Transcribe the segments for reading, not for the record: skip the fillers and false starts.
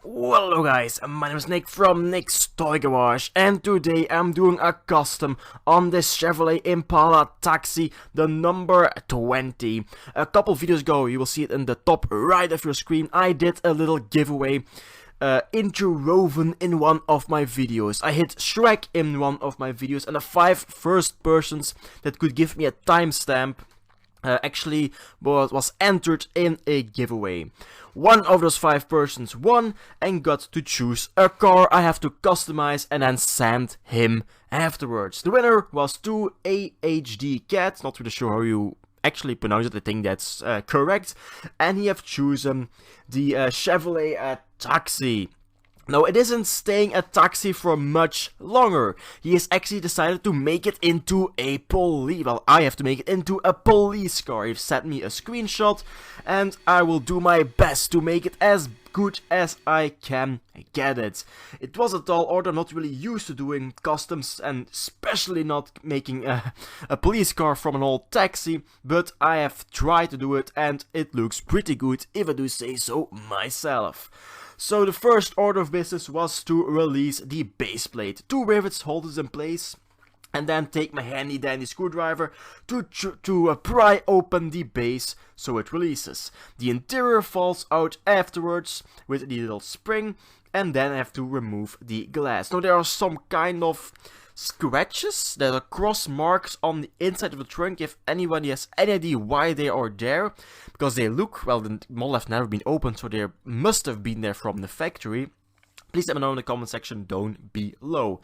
Well, hello guys, my name is Nick from Nickstoygarage, and today I'm doing a custom on this Chevrolet Impala Taxi, the number 20. A couple videos ago, you will see it in the top right of your screen, I did a little giveaway interwoven in one of my videos. I hit Shrek in one of my videos, and the 5 first persons that could give me a timestamp actually was entered in a giveaway. One of those 5 persons won and got to choose a car I have to customize and then send him afterwards. The winner was 2AHD Cat, not really sure how you actually pronounce it, I think that's correct, and he have chosen the Chevrolet Taxi. Now, it isn't staying a taxi for much longer. He has actually decided to make it into a police. Well, I have to make it into a police car. He's sent me a screenshot, and I will do my best to make it as good as I can get it. It was a tall order. I'm not really used to doing customs, and especially not making a police car from an old taxi, but I have tried to do it, and it looks pretty good, if I do say so myself. So the first order of business was to release the base plate. 2 rivets hold it in place, and then take my handy dandy screwdriver to pry open the base so it releases. The interior falls out afterwards with the little spring, and then I have to remove the glass. Now there are some kind of scratches, there are cross marks on the inside of the trunk. If anybody has any idea why they are there, because they look, well, the model have never been opened, so they must have been there from the factory, please let me know in the comment section down below.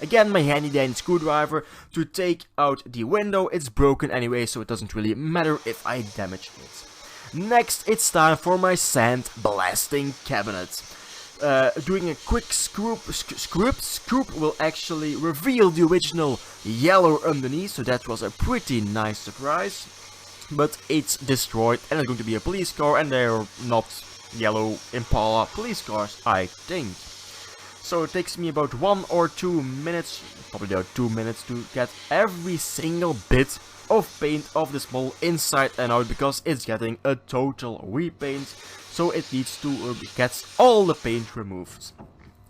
Again, my handy dandy screwdriver to take out the window. It's broken anyway, so it doesn't really matter if I damage it. Next, it's time for my sand blasting cabinet. Doing a quick scoop will actually reveal the original yellow underneath, so that was a pretty nice surprise. But it's destroyed, and it's going to be a police car, and they're not yellow Impala police cars, I think. So it takes me about 1 or 2 minutes, probably about 2 minutes, to get every single bit of paint of this model inside and out, because it's getting a total repaint. So it needs to get all the paint removed.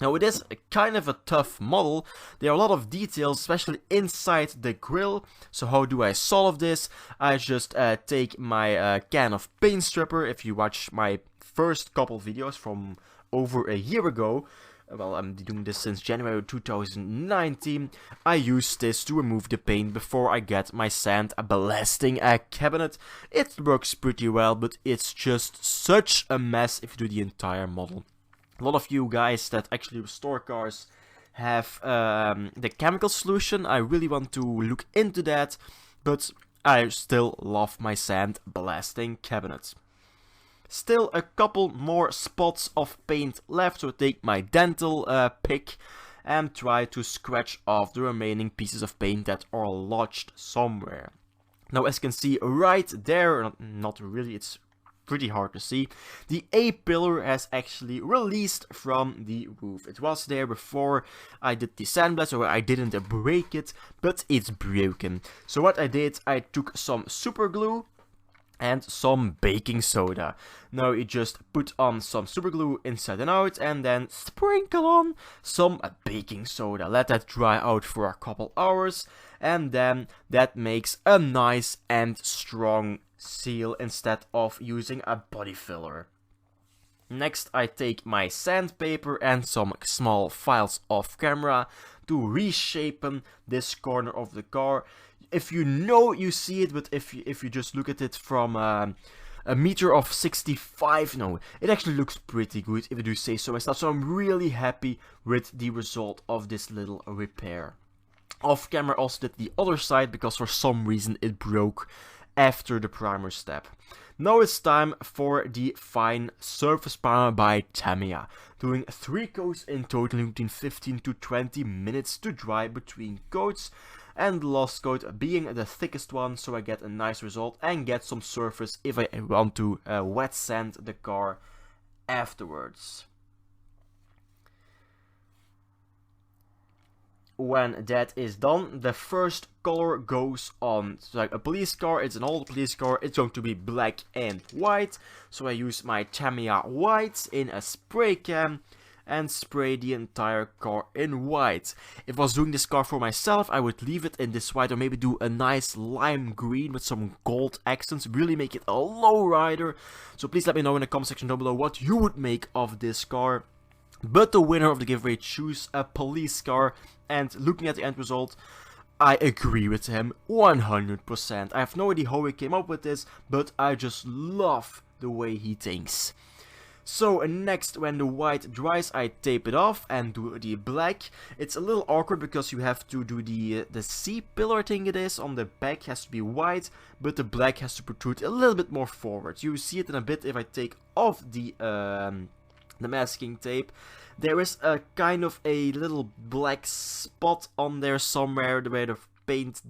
Now, it is kind of a tough model. There are a lot of details, especially inside the grille. So how do I solve this? I just take my can of paint stripper. If you watch my first couple videos from over a year ago, well, I'm doing this since January 2019. I use this to remove the paint before I get my sand blasting cabinet. It works pretty well, but it's just such a mess if you do the entire model. A lot of you guys that actually restore cars have the chemical solution. I really want to look into that, but I still love my sand blasting cabinet. Still a couple more spots of paint left, so take my dental pick and try to scratch off the remaining pieces of paint that are lodged somewhere. Now, as you can see right there, not really, it's pretty hard to see, the A-pillar has actually released from the roof. It was there before I did the sandblast, so I didn't break it, but it's broken. So what I did, I took some super glue and some baking soda. Now you just put on some super glue inside and out, and then sprinkle on some baking soda. Let that dry out for a couple hours, and then that makes a nice and strong seal instead of using a body filler. Next, I take my sandpaper and some small files off camera to reshape this corner of the car. If you know, you see it, but if you just look at it from a meter of 65, no, it actually looks pretty good, if I do say so myself. So I'm really happy with the result of this little repair. Off camera also did the other side, because for some reason it broke after the primer step. Now it's time for the fine surface primer by Tamiya. Doing 3 coats in total, between 15 to 20 minutes to dry between coats, and the last coat being the thickest one, so I get a nice result and get some surface if I want to wet sand the car afterwards. when that is done, the first color goes on. So like a police car, it's an old police car, it's going to be black and white. So I use my Tamiya white in a spray can and spray the entire car in white. If I was doing this car for myself, I would leave it in this white or maybe do a nice lime green with some gold accents, really make it a lowrider. So please let me know in the comment section down below what you would make of this car. But the winner of the giveaway choose a police car, and looking at the end result, I agree with him 100%. I have no idea how he came up with this, but I just love the way he thinks. So next, when the white dries, I tape it off and do the black. It's a little awkward because you have to do the C-pillar thing it is. On the back has to be white, but the black has to protrude a little bit more forward. You see it in a bit if I take off the masking tape. There is a kind of a little black spot on there somewhere where the paint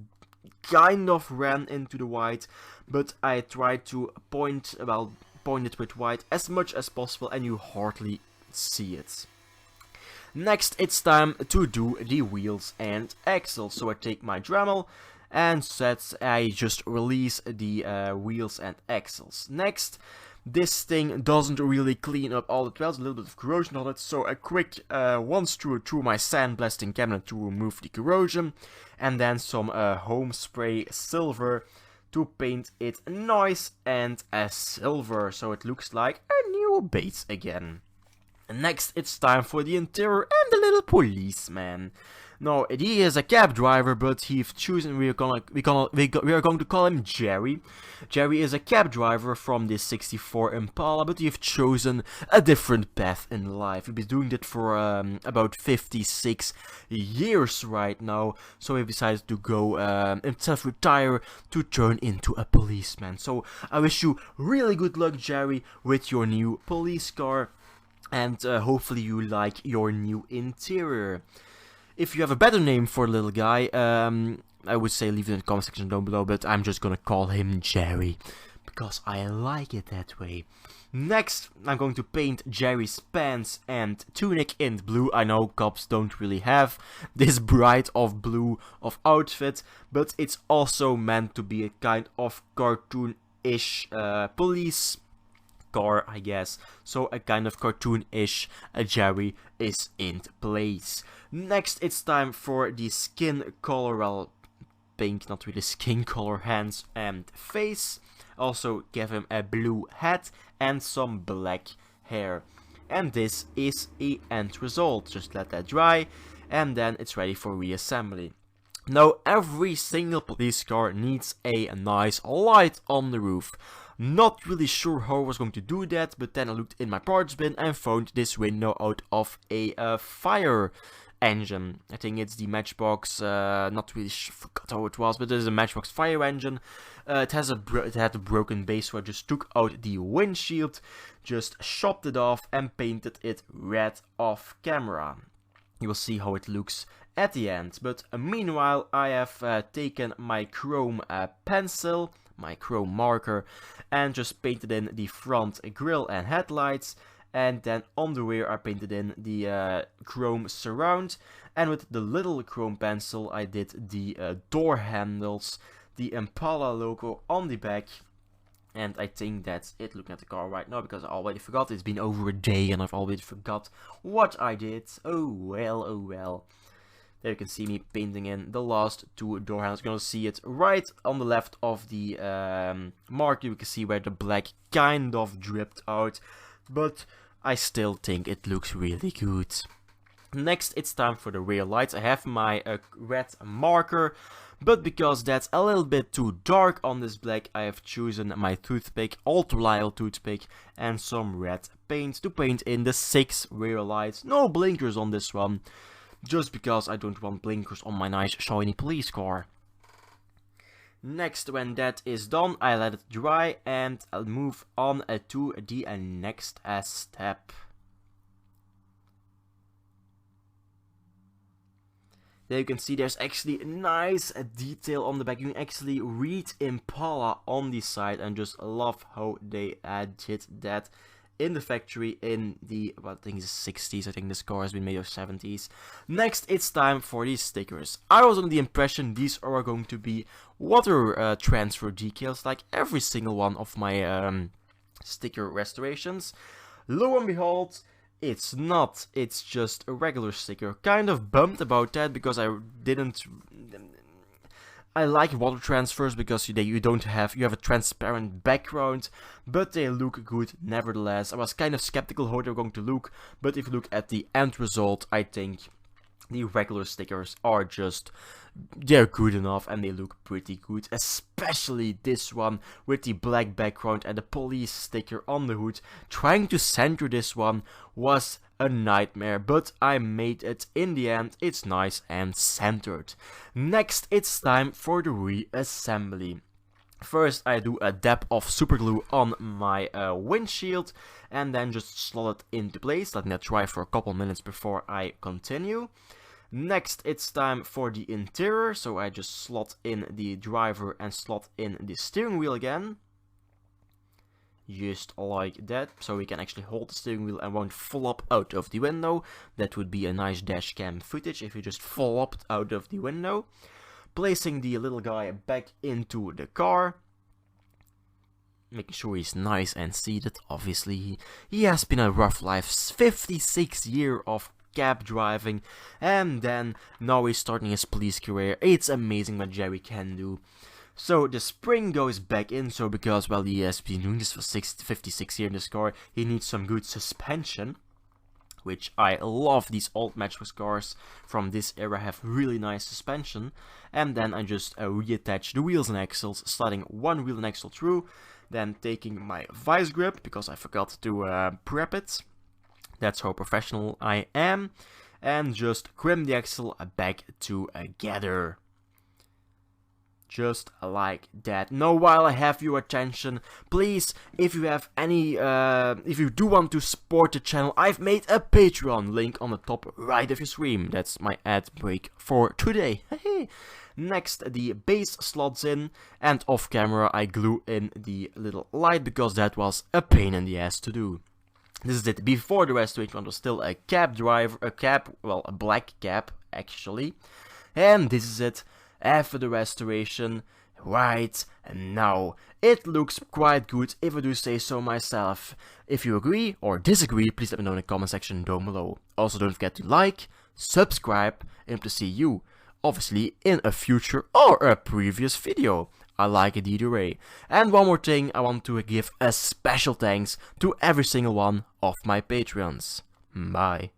kind of ran into the white, but I tried to point it with white as much as possible and you hardly see it. Next, it's time to do the wheels and axles. So I take my Dremel and I just release the wheels and axles. Next, this thing doesn't really clean up all the welds, a little bit of corrosion on it, so a quick one screw through my sandblasting cabinet to remove the corrosion, and then some home spray silver to paint it nice and silver, so it looks like a new base again. And next, it's time for the interior and the little policeman. Now, he is a cab driver, but he's chosen, we are going to call him Jerry. Jerry is a cab driver from this 64 Impala, but he's chosen a different path in life. He's been doing that for about 56 years right now, so he decided to go himself retire to turn into a policeman. So I wish you really good luck, Jerry, with your new police car, and hopefully you like your new interior. If you have a better name for the little guy, I would say leave it in the comment section down below, but I'm just gonna call him Jerry, because I like it that way. Next, I'm going to paint Jerry's pants and tunic in blue. I know cops don't really have this bright of blue of outfit, but it's also meant to be a kind of cartoon-ish police car, I guess. So a kind of cartoon-ish Jerry is in place. Next, it's time for the skin color, well, pink, not really skin color, hands and face. Also give him a blue hat and some black hair. And this is the end result. Just let that dry and then it's ready for reassembly. Now, every single police car needs a nice light on the roof. Not really sure how I was going to do that, but then I looked in my parts bin and found this window out of a fire engine. I think it's the Matchbox, not really forgot how it was, but it is a Matchbox fire engine. It had a broken base, so I just took out the windshield, just chopped it off and painted it red off camera. You will see how it looks at the end, but meanwhile I have taken my chrome pencil, my chrome marker, and just painted in the front grille and headlights, and then on the rear I painted in the chrome surround, and with the little chrome pencil I did the door handles, the Impala logo on the back, and I think that's it looking at the car right now, because I already forgot. It's been over a day and I've already forgot what I did. Oh well, oh well. There you can see me painting in the last two door handles. You're gonna see it right on the left of the marker. You can see where the black kind of dripped out, but I still think it looks really good. Next, it's time for the rear lights. I have my red marker, but because that's a little bit too dark on this black, I have chosen my toothpick, ultra-light toothpick, and some red paint to paint in the 6 rear lights. No blinkers on this one, just because I don't want blinkers on my nice shiny police car. Next, when that is done, I let it dry and I'll move on to the next step. There you can see there's actually a nice detail on the back. You can actually read Impala on the side, and just love how they did that in the factory in the, well, I think it's 60s, I think this car has been made of 70s. Next, it's time for these stickers. I was under the impression these are going to be water transfer decals, like every single one of my sticker restorations. Lo and behold, it's not. It's just a regular sticker. Kind of bummed about that because I like water transfers because you have a transparent background, but they look good nevertheless. I was kind of skeptical how they're going to look, but if you look at the end result, I think the regular stickers are they're good enough and they look pretty good, especially this one with the black background and the police sticker on the hood. Trying to center this one was a nightmare, but I made it in the end. It's nice and centered. Next, it's time for the reassembly. First, I do a dab of super glue on my windshield and then just slot it into place, letting that dry for a couple minutes before I continue. Next, it's time for the interior, so I just slot in the driver and slot in the steering wheel again. Just like that, so we can actually hold the steering wheel and won't flop out of the window. That would be a nice dash cam footage if you just flopped out of the window. Placing the little guy back into the car. Making sure he's nice and seated. Obviously, he has been a rough life, 56 years of cab driving, and then now he's starting his police career. It's amazing what Jerry can do. So the spring goes back in, so because, well, he has been doing this for 56 years in this car, he needs some good suspension, which I love. These old Matchbox cars from this era have really nice suspension. And then I just reattach the wheels and axles, sliding one wheel and axle through, then taking my vice grip, because I forgot to prep it. That's how professional I am. And just crimp the axle back together. Just like that. Now, while I have your attention, please, if you have any, if you do want to support the channel, I've made a Patreon link on the top right of your screen. That's my ad break for today. Next, the base slots in, and off camera I glue in the little light because that was a pain in the ass to do. This is it before the restoration when it was still a cab driver, a black cab actually. And this is it after the restoration right now. It looks quite good if I do say so myself. If you agree or disagree, please let me know in the comment section down below. Also, don't forget to like, subscribe, and to see you, obviously, in a future or a previous video. I like it either way. And one more thing, I want to give a special thanks to every single one of my Patreons. Bye.